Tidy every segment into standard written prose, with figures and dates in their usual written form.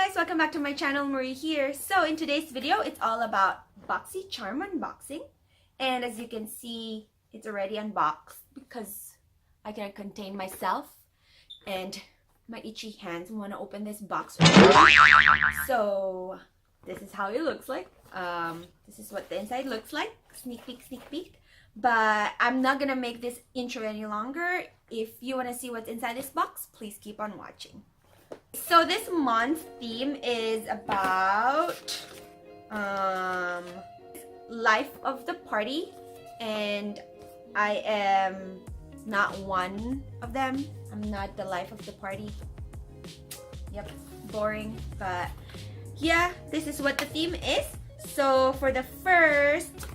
guys, welcome back to my channel. Marie here. So in today's video, it's all about Boxycharm unboxing. And as you can see, it's already unboxed because I can't contain myself and my itchy hands want to open this box. So this is how it looks like. This is what the inside looks like. Sneak peek, sneak peek. But I'm not gonna make this intro any longer. If you want to see what's inside this box, please keep on watching. So this month's theme is about life of the party, and I am not one of them. I'm not the life of the party. Yep, boring, but yeah, this is what the theme is. So for the first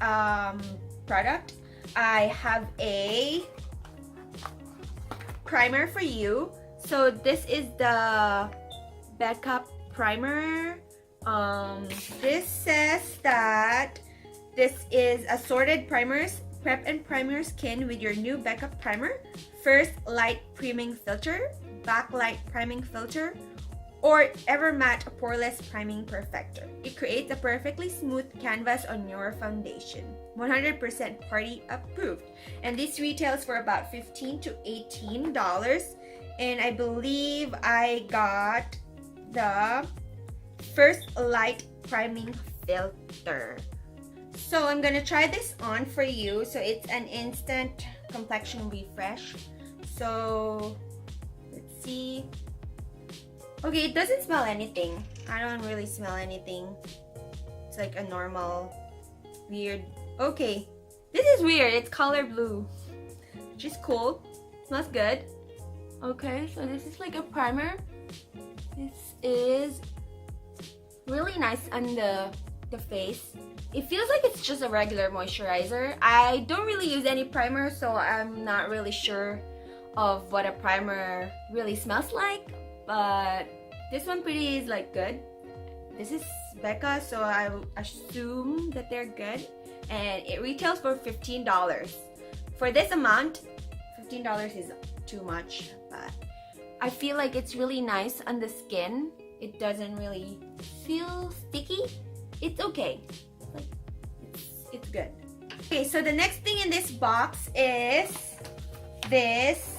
product, I have a primer for you. So this is the backup primer. This says that this is assorted primers. Prep and primer skin with your new backup primer. First light priming filter, backlight priming filter, or ever matte poreless priming perfector. It creates a perfectly smooth canvas on your foundation. 100% party approved. And this retails for about $15 to $18. And I believe I got the first light priming filter. So I'm gonna try this on for you. So it's an instant complexion refresh. So let's see. Okay, it doesn't smell anything. I don't really smell anything. It's like a normal, weird. Okay, this is weird. It's color blue, which is cool. Smells good. Okay, so this is like a primer. This is really nice on the face. It feels like it's just a regular moisturizer. I don't really use any primer, so I'm not really sure of what a primer really smells like. But this one pretty is like good. This is Becca, so I assume that they're good. And it retails for $15. For this amount, $15 is too much, but I feel like it's really nice on the skin. It doesn't really feel sticky. It's okay. Like, it's good. Okay, so the next thing in this box is this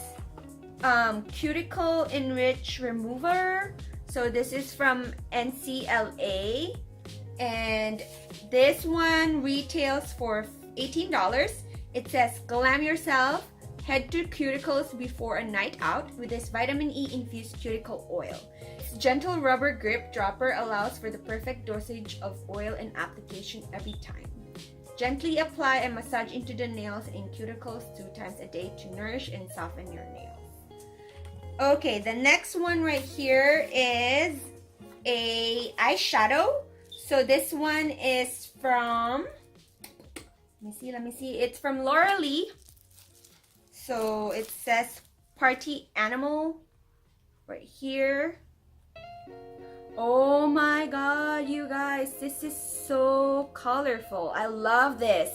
cuticle enrich remover. So this is from NCLA, and this one retails for $18. It says glam yourself, head to cuticles before a night out with this vitamin E infused cuticle oil. Its gentle rubber grip dropper allows for the perfect dosage of oil and application every time. Gently apply and massage into the nails and cuticles 2 times a day to nourish and soften your nails. Okay, the next one right here is a eyeshadow. So this one is from, let me see. It's from Laura Lee. So it says Party Animal right here. Oh my god, you guys, this is so colorful. I love this.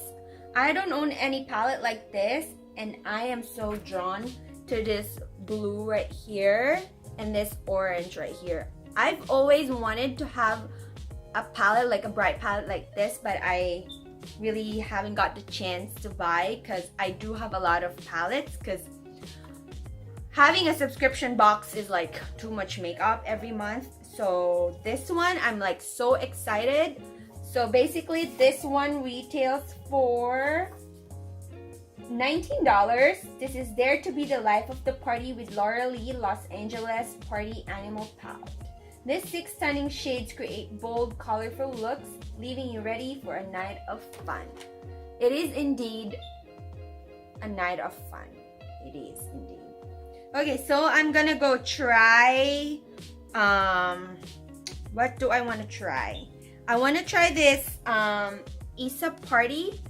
I don't own any palette like this, and I am so drawn to this blue right here and this orange right here. I've always wanted to have a palette, like a bright palette like this, but I really haven't got the chance to buy because I do have a lot of palettes, because having a subscription box is like too much makeup every month. So this one, I'm like so excited. So basically this one retails for $19. This is Dare to Be the Life of the Party with Laura Lee Los Angeles Party Animal Palette. These 6 stunning shades create bold, colorful looks, leaving you ready for a night of fun. It is indeed a night of fun. It is indeed. Okay, so I'm gonna go try, what do I want to try? I want to try this Isa Party.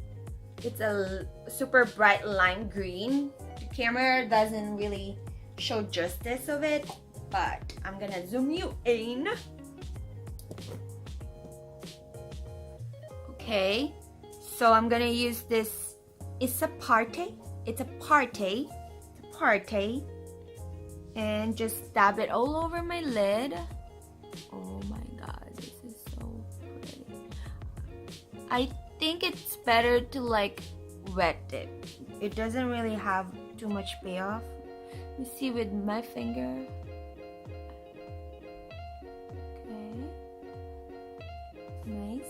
It's a super bright lime green. The camera doesn't really show justice of it, but I'm gonna zoom you in. Okay, so I'm gonna use this. It's a party, and just dab it all over my lid. Oh my god, this is so pretty. I think it's better to like wet it. It doesn't really have too much payoff. Let me see with my finger. Okay. Nice.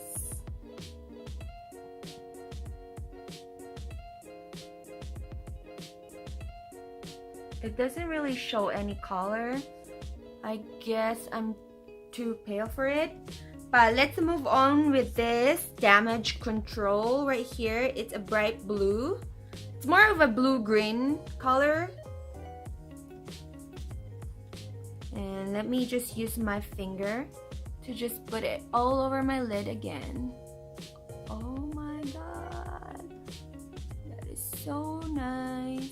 It doesn't really show any color. I guess I'm too pale for it. But let's move on with this damage control right here. It's a bright blue. It's more of a blue-green color. And let me just use my finger to just put it all over my lid again. Oh my god. That is so nice.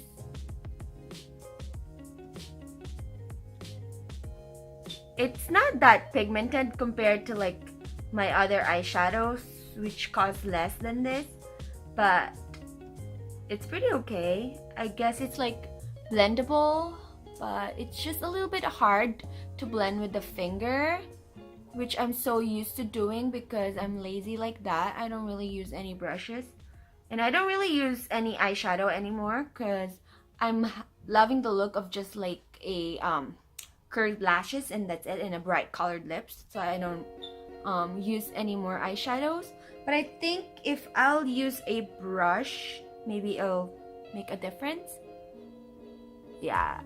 It's not that pigmented compared to like my other eyeshadows, which cost less than this, but it's pretty okay. I guess it's like blendable, but it's just a little bit hard to blend with the finger, which I'm so used to doing because I'm lazy like that. I don't really use any brushes, and I don't really use any eyeshadow anymore because I'm loving the look of just like a curved lashes, and that's it, and a bright colored lips. So I don't use any more eyeshadows. But I think if I'll use a brush, maybe it'll make a difference. Yeah,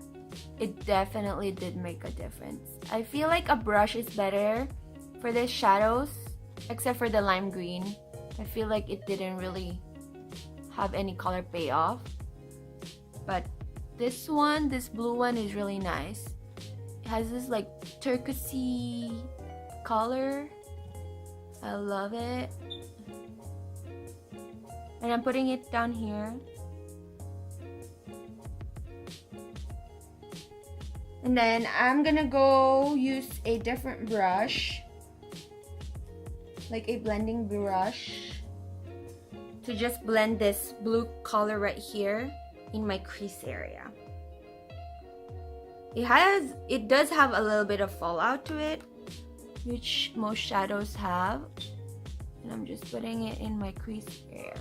it definitely did make a difference. I feel like a brush is better for these shadows, except for the lime green. I feel like it didn't really have any color payoff. But this one, this blue one, is really nice. Has this like turquoisey color. I love it. And I'm putting it down here. And then I'm gonna go use a different brush, like a blending brush, to just blend this blue color right here in my crease area. It does have a little bit of fallout to it, which most shadows have, and I'm just putting it in my crease area.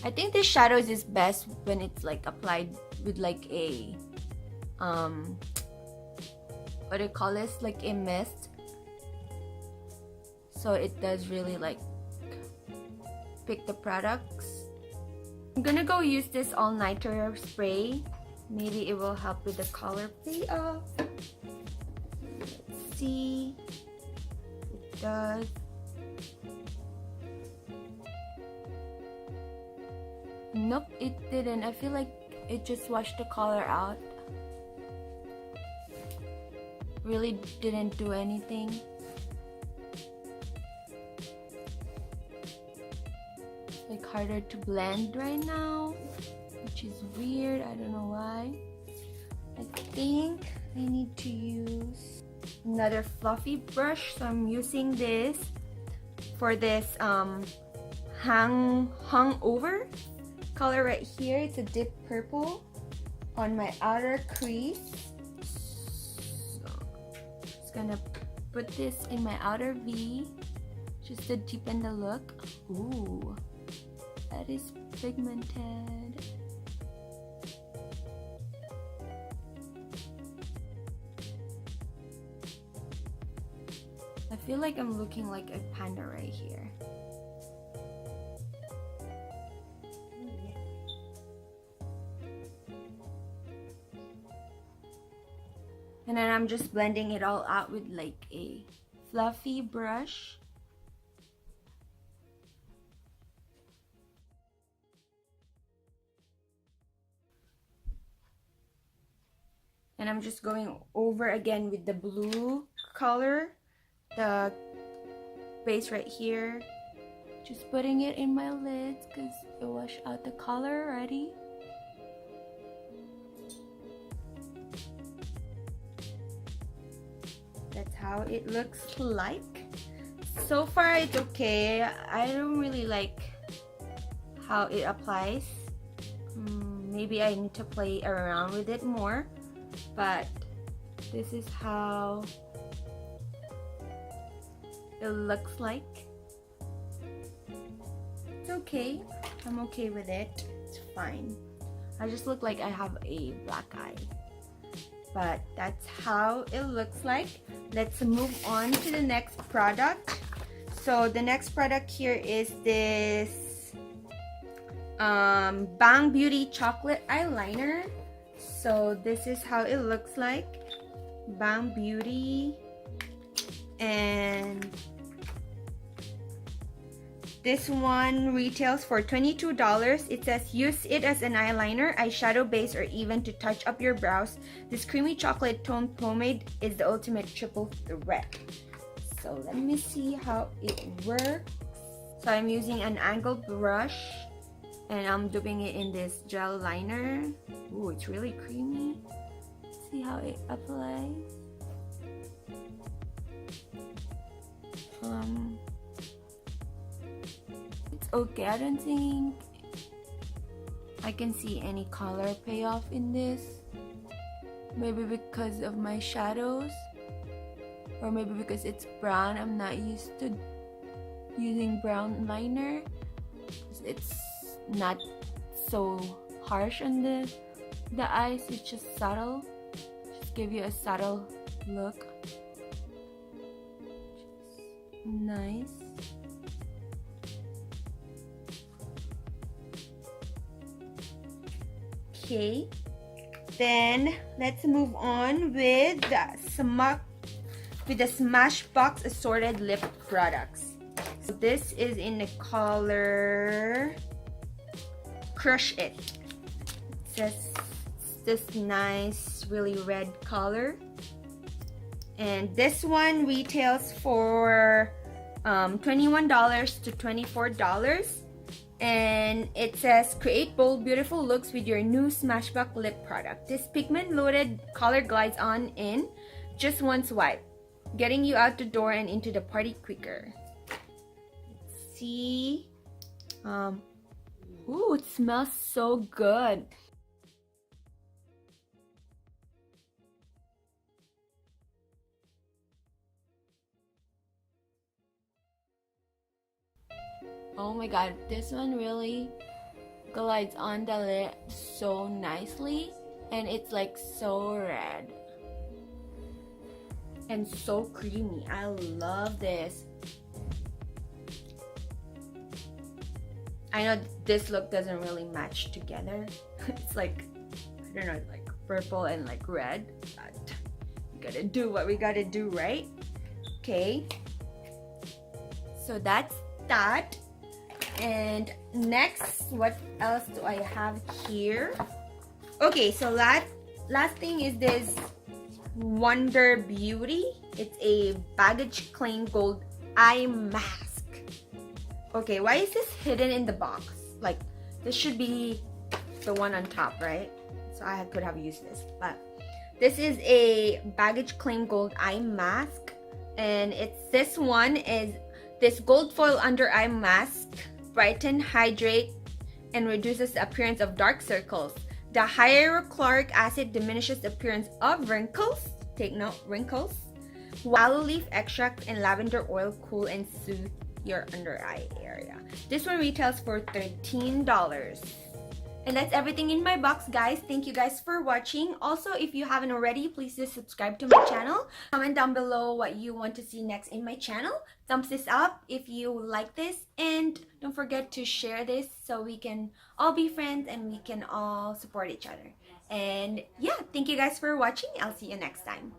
I think this shadows is best when it's like applied with like a what do you call this, like a mist, so it does really like pick the products. I'm gonna go use this all-nighter spray. Maybe it will help with the color payoff. Let's see. It does. Nope, it didn't. I feel like it just washed the color out. Really didn't do anything. Like harder to blend right now, which is weird. I don't know why. I think I need to use another fluffy brush, so I'm using this for this hung over color right here. It's a deep purple on my outer crease. So just gonna put this in my outer V just to deepen the look. Ooh, that is pigmented. I feel like I'm looking like a panda right here. And then I'm just blending it all out with like a fluffy brush. And I'm just going over again with the blue color, the base right here. Just putting it in my lids because it washed out the color already. That's how it looks like. So far it's okay. I don't really like how it applies. maybe I need to play around with it more, but this is how it looks like. It's okay. I'm okay with it. It's fine. I just look like I have a black eye, but that's how it looks like. Let's move on to the next product. So the next product here is this Bang Beauty chocolate eyeliner. So this is how it looks like. Bang Beauty, and this one retails for $22. It says use it as an eyeliner, eyeshadow base, or even to touch up your brows. This creamy chocolate toned pomade is the ultimate triple threat. So let me see how it works. So I'm using an angled brush and I'm dipping it in this gel liner. Ooh, it's really creamy. See how it applies. It's okay. I don't think I can see any color payoff in this. Maybe because of my shadows, or maybe because it's brown. I'm not used to using brown liner. It's not so harsh on the eyes. It's just subtle. Just give you a subtle look. Nice. Okay, then let's move on with the Smashbox assorted lip products. So this is in the color Crush It. It says this nice, really red color. And this one retails for $21 to $24. And it says create bold, beautiful looks with your new Smashbox lip product. This pigment-loaded color glides on in just one swipe, getting you out the door and into the party quicker. Let's see. Ooh, it smells so good. Oh my god, this one really glides on the lip so nicely, and it's like so red and so creamy. I love this. I know this look doesn't really match together. It's like, I don't know, like purple and like red, but we gotta do what we gotta do, right? Okay, so that's that. And next, what else do I have here? Okay, so last thing is this Wonder Beauty. It's a baggage claim gold eye mask. Okay, why is this hidden in the box? Like, this should be the one on top, right? So I could have used this, but this is a baggage claim gold eye mask, and this one is this gold foil under eye mask. Brighten, hydrate, and reduces the appearance of dark circles. The hyaluronic acid diminishes the appearance of wrinkles. Take note, wrinkles. Aloe leaf extract and lavender oil cool and soothe your under eye area. This one retails for $13. And that's everything in my box, guys. Thank you guys for watching. Also, if you haven't already, please just subscribe to my channel. Comment down below what you want to see next in my channel. Thumbs this up if you like this. And don't forget to share this so we can all be friends and we can all support each other. And yeah, thank you guys for watching. I'll see you next time.